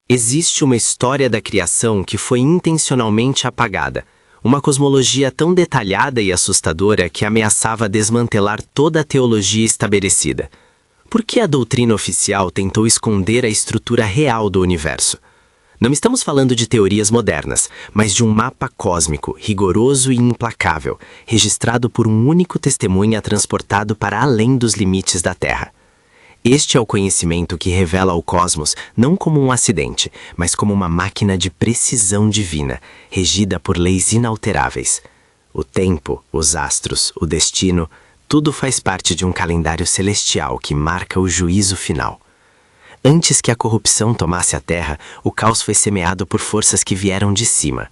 Existe uma história da criação que foi intencionalmente apagada, uma cosmologia tão detalhada e assustadora que ameaçava desmantelar toda a teologia estabelecida. Por que a doutrina oficial tentou esconder a estrutura real do universo? Não estamos falando de teorias modernas, mas de um mapa cósmico, rigoroso e implacável, registrado por um único testemunha transportado para além dos limites da Terra. Este é o conhecimento que revela o cosmos não como um acidente, mas como uma máquina de precisão divina, regida por leis inalteráveis. O tempo, os astros, o destino, tudo faz parte de um calendário celestial que marca o juízo final. Antes que a corrupção tomasse a terra, o caos foi semeado por forças que vieram de cima.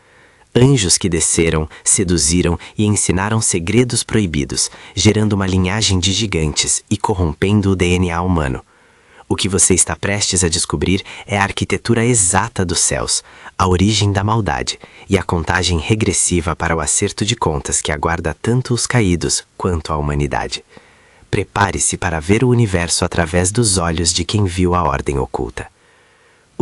Anjos que desceram, seduziram e ensinaram segredos proibidos, gerando uma linhagem de gigantes e corrompendo o DNA humano. O que você está prestes a descobrir é a arquitetura exata dos céus, a origem da maldade e a contagem regressiva para o acerto de contas que aguarda tanto os caídos quanto a humanidade. Prepare-se para ver o universo através dos olhos de quem viu a ordem oculta.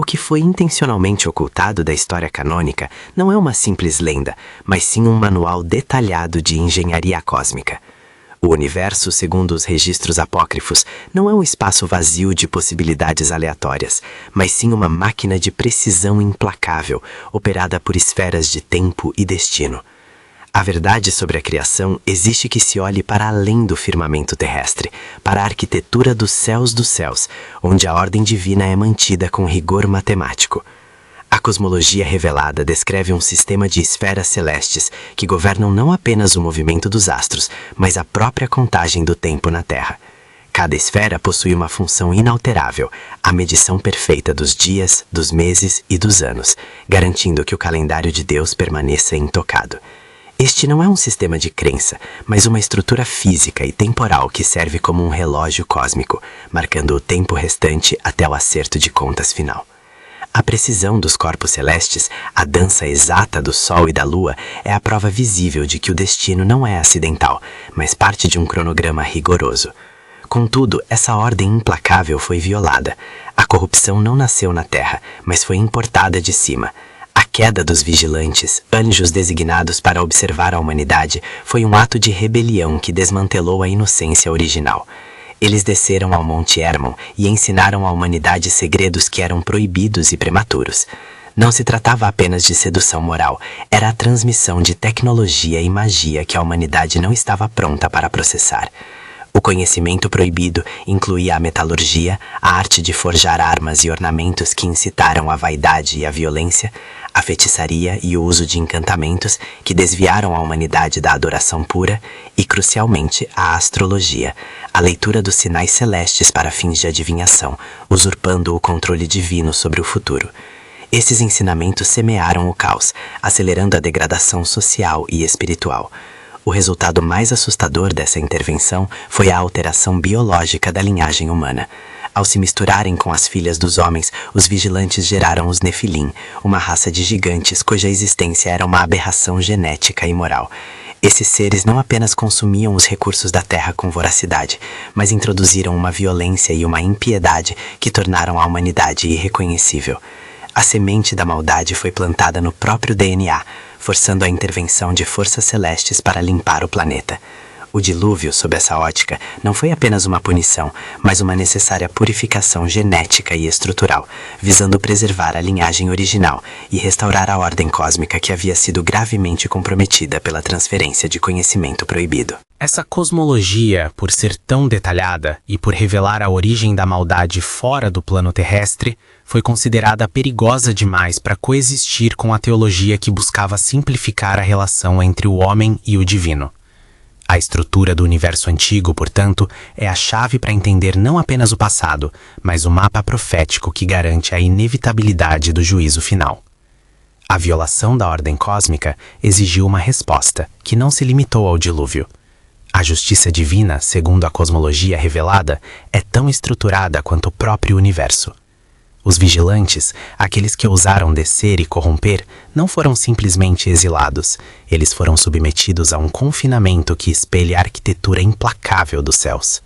O que foi intencionalmente ocultado da história canônica não é uma simples lenda, mas sim um manual detalhado de engenharia cósmica. O universo, segundo os registros apócrifos, não é um espaço vazio de possibilidades aleatórias, mas sim uma máquina de precisão implacável, operada por esferas de tempo e destino. A verdade sobre a criação exige que se olhe para além do firmamento terrestre, para a arquitetura dos céus, onde a ordem divina é mantida com rigor matemático. A cosmologia revelada descreve um sistema de esferas celestes que governam não apenas o movimento dos astros, mas a própria contagem do tempo na Terra. Cada esfera possui uma função inalterável, a medição perfeita dos dias, dos meses e dos anos, garantindo que o calendário de Deus permaneça intocado. Este não é um sistema de crença, mas uma estrutura física e temporal que serve como um relógio cósmico, marcando o tempo restante até o acerto de contas final. A precisão dos corpos celestes, a dança exata do Sol e da Lua, é a prova visível de que o destino não é acidental, mas parte de um cronograma rigoroso. Contudo, essa ordem implacável foi violada. A corrupção não nasceu na Terra, mas foi importada de cima. A queda dos vigilantes, anjos designados para observar a humanidade, foi um ato de rebelião que desmantelou a inocência original. Eles desceram ao Monte Hermon e ensinaram à humanidade segredos que eram proibidos e prematuros. Não se tratava apenas de sedução moral, era a transmissão de tecnologia e magia que a humanidade não estava pronta para processar. O conhecimento proibido incluía a metalurgia, a arte de forjar armas e ornamentos que incitaram a vaidade e a violência, a feitiçaria e o uso de encantamentos que desviaram a humanidade da adoração pura e, crucialmente, a astrologia, a leitura dos sinais celestes para fins de adivinhação, usurpando o controle divino sobre o futuro. Esses ensinamentos semearam o caos, acelerando a degradação social e espiritual. O resultado mais assustador dessa intervenção foi a alteração biológica da linhagem humana. Ao se misturarem com as filhas dos homens, os vigilantes geraram os Nefilim, uma raça de gigantes cuja existência era uma aberração genética e moral. Esses seres não apenas consumiam os recursos da terra com voracidade, mas introduziram uma violência e uma impiedade que tornaram a humanidade irreconhecível. A semente da maldade foi plantada no próprio DNA, forçando a intervenção de forças celestes para limpar o planeta. O dilúvio, sob essa ótica, não foi apenas uma punição, mas uma necessária purificação genética e estrutural, visando preservar a linhagem original e restaurar a ordem cósmica que havia sido gravemente comprometida pela transferência de conhecimento proibido. Essa cosmologia, por ser tão detalhada e por revelar a origem da maldade fora do plano terrestre, foi considerada perigosa demais para coexistir com a teologia que buscava simplificar a relação entre o homem e o divino. A estrutura do universo antigo, portanto, é a chave para entender não apenas o passado, mas o mapa profético que garante a inevitabilidade do juízo final. A violação da ordem cósmica exigiu uma resposta, que não se limitou ao dilúvio. A justiça divina, segundo a cosmologia revelada, é tão estruturada quanto o próprio universo. Os vigilantes, aqueles que ousaram descer e corromper, não foram simplesmente exilados. Eles foram submetidos a um confinamento que espelha a arquitetura implacável dos céus.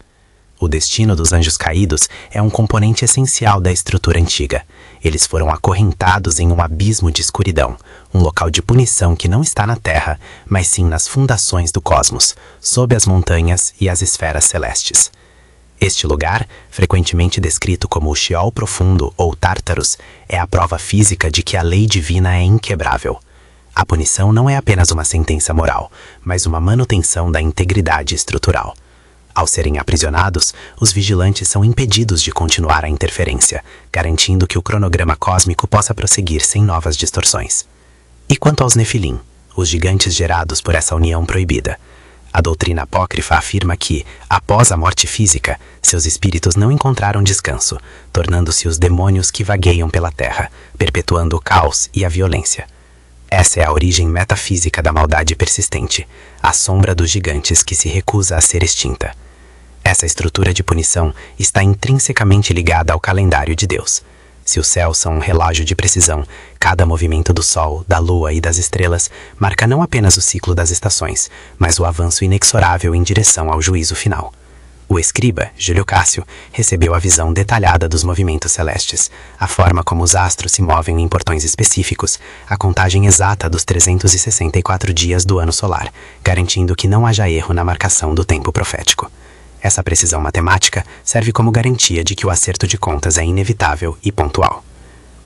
O destino dos anjos caídos é um componente essencial da estrutura antiga. Eles foram acorrentados em um abismo de escuridão, um local de punição que não está na Terra, mas sim nas fundações do cosmos, sob as montanhas e as esferas celestes. Este lugar, frequentemente descrito como o Sheol profundo ou Tártaros, é a prova física de que a lei divina é inquebrável. A punição não é apenas uma sentença moral, mas uma manutenção da integridade estrutural. Ao serem aprisionados, os vigilantes são impedidos de continuar a interferência, garantindo que o cronograma cósmico possa prosseguir sem novas distorções. E quanto aos Nefilim, os gigantes gerados por essa união proibida? A doutrina apócrifa afirma que, após a morte física, seus espíritos não encontraram descanso, tornando-se os demônios que vagueiam pela terra, perpetuando o caos e a violência. Essa é a origem metafísica da maldade persistente, a sombra dos gigantes que se recusa a ser extinta. Essa estrutura de punição está intrinsecamente ligada ao calendário de Deus. Se os céus são um relógio de precisão, cada movimento do Sol, da Lua e das estrelas marca não apenas o ciclo das estações, mas o avanço inexorável em direção ao juízo final. O escriba, Júlio Cássio, recebeu a visão detalhada dos movimentos celestes, a forma como os astros se movem em portões específicos, a contagem exata dos 364 dias do ano solar, garantindo que não haja erro na marcação do tempo profético. Essa precisão matemática serve como garantia de que o acerto de contas é inevitável e pontual.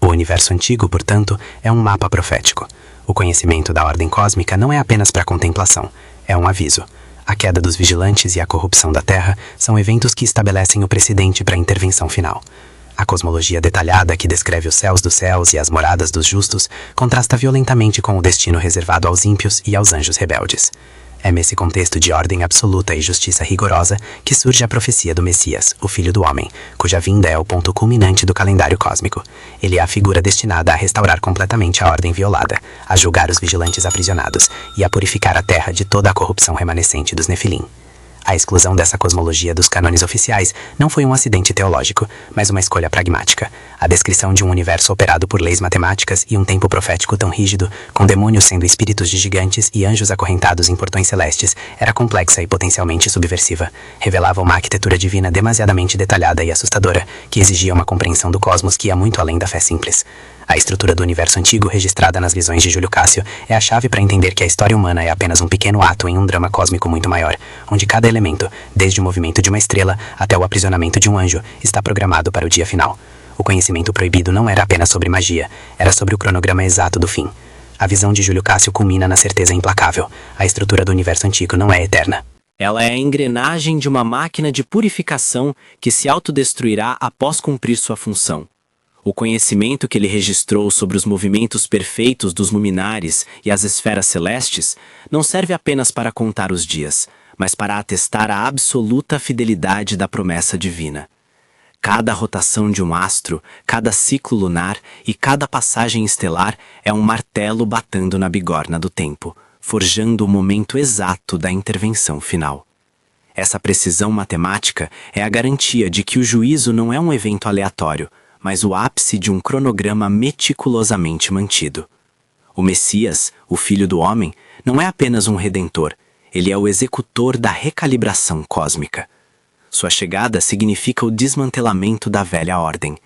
O universo antigo, portanto, é um mapa profético. O conhecimento da ordem cósmica não é apenas para contemplação, é um aviso. A queda dos vigilantes e a corrupção da Terra são eventos que estabelecem o precedente para a intervenção final. A cosmologia detalhada que descreve os céus dos céus e as moradas dos justos contrasta violentamente com o destino reservado aos ímpios e aos anjos rebeldes. É nesse contexto de ordem absoluta e justiça rigorosa que surge a profecia do Messias, o Filho do Homem, cuja vinda é o ponto culminante do calendário cósmico. Ele é a figura destinada a restaurar completamente a ordem violada, a julgar os vigilantes aprisionados e a purificar a terra de toda a corrupção remanescente dos Nefilim. A exclusão dessa cosmologia dos cânones oficiais não foi um acidente teológico, mas uma escolha pragmática. A descrição de um universo operado por leis matemáticas e um tempo profético tão rígido, com demônios sendo espíritos de gigantes e anjos acorrentados em portões celestes, era complexa e potencialmente subversiva. Revelava uma arquitetura divina demasiadamente detalhada e assustadora, que exigia uma compreensão do cosmos que ia muito além da fé simples. A estrutura do universo antigo, registrada nas visões de Júlio Cássio, é a chave para entender que a história humana é apenas um pequeno ato em um drama cósmico muito maior, onde cada elemento, desde o movimento de uma estrela até o aprisionamento de um anjo, está programado para o dia final. O conhecimento proibido não era apenas sobre magia, era sobre o cronograma exato do fim. A visão de Júlio Cássio culmina na certeza implacável: a estrutura do universo antigo não é eterna. Ela é a engrenagem de uma máquina de purificação que se autodestruirá após cumprir sua função. O conhecimento que ele registrou sobre os movimentos perfeitos dos luminares e as esferas celestes não serve apenas para contar os dias, mas para atestar a absoluta fidelidade da promessa divina. Cada rotação de um astro, cada ciclo lunar e cada passagem estelar é um martelo batendo na bigorna do tempo, forjando o momento exato da intervenção final. Essa precisão matemática é a garantia de que o juízo não é um evento aleatório, mas o ápice de um cronograma meticulosamente mantido. O Messias, o Filho do Homem, não é apenas um redentor, ele é o executor da recalibração cósmica. Sua chegada significa o desmantelamento da velha ordem.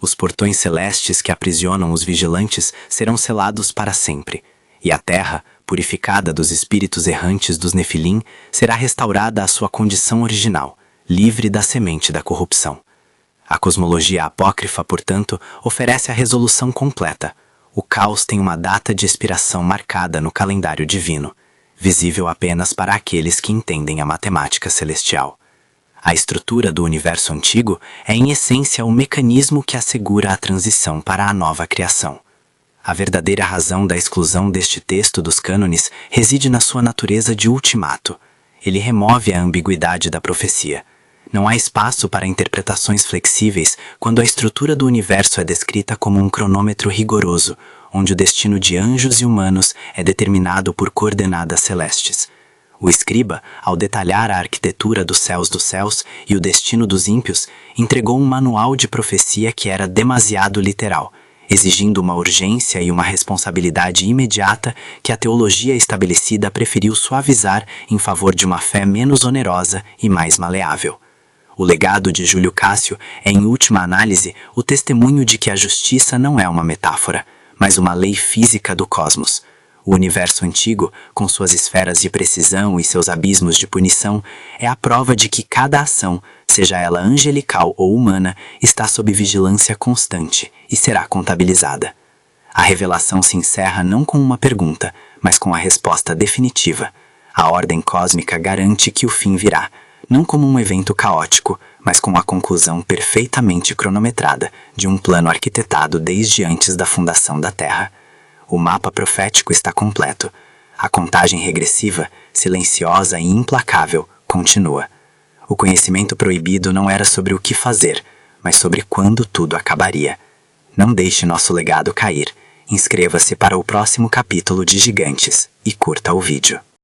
Os portões celestes que aprisionam os vigilantes serão selados para sempre, e a terra, purificada dos espíritos errantes dos Nefilim, será restaurada à sua condição original, livre da semente da corrupção. A cosmologia apócrifa, portanto, oferece a resolução completa. O caos tem uma data de expiração marcada no calendário divino, visível apenas para aqueles que entendem a matemática celestial. A estrutura do universo antigo é, em essência, o mecanismo que assegura a transição para a nova criação. A verdadeira razão da exclusão deste texto dos cânones reside na sua natureza de ultimato. Ele remove a ambiguidade da profecia. Não há espaço para interpretações flexíveis quando a estrutura do universo é descrita como um cronômetro rigoroso, onde o destino de anjos e humanos é determinado por coordenadas celestes. O escriba, ao detalhar a arquitetura dos céus e o destino dos ímpios, entregou um manual de profecia que era demasiado literal, exigindo uma urgência e uma responsabilidade imediata que a teologia estabelecida preferiu suavizar em favor de uma fé menos onerosa e mais maleável. O legado de Júlio Cássio é, em última análise, o testemunho de que a justiça não é uma metáfora, mas uma lei física do cosmos. O universo antigo, com suas esferas de precisão e seus abismos de punição, é a prova de que cada ação, seja ela angelical ou humana, está sob vigilância constante e será contabilizada. A revelação se encerra não com uma pergunta, mas com a resposta definitiva. A ordem cósmica garante que o fim virá, não como um evento caótico, mas com a conclusão perfeitamente cronometrada de um plano arquitetado desde antes da fundação da Terra. O mapa profético está completo. A contagem regressiva, silenciosa e implacável, continua. O conhecimento proibido não era sobre o que fazer, mas sobre quando tudo acabaria. Não deixe nosso legado cair. Inscreva-se para o próximo capítulo de Gigantes e curta o vídeo.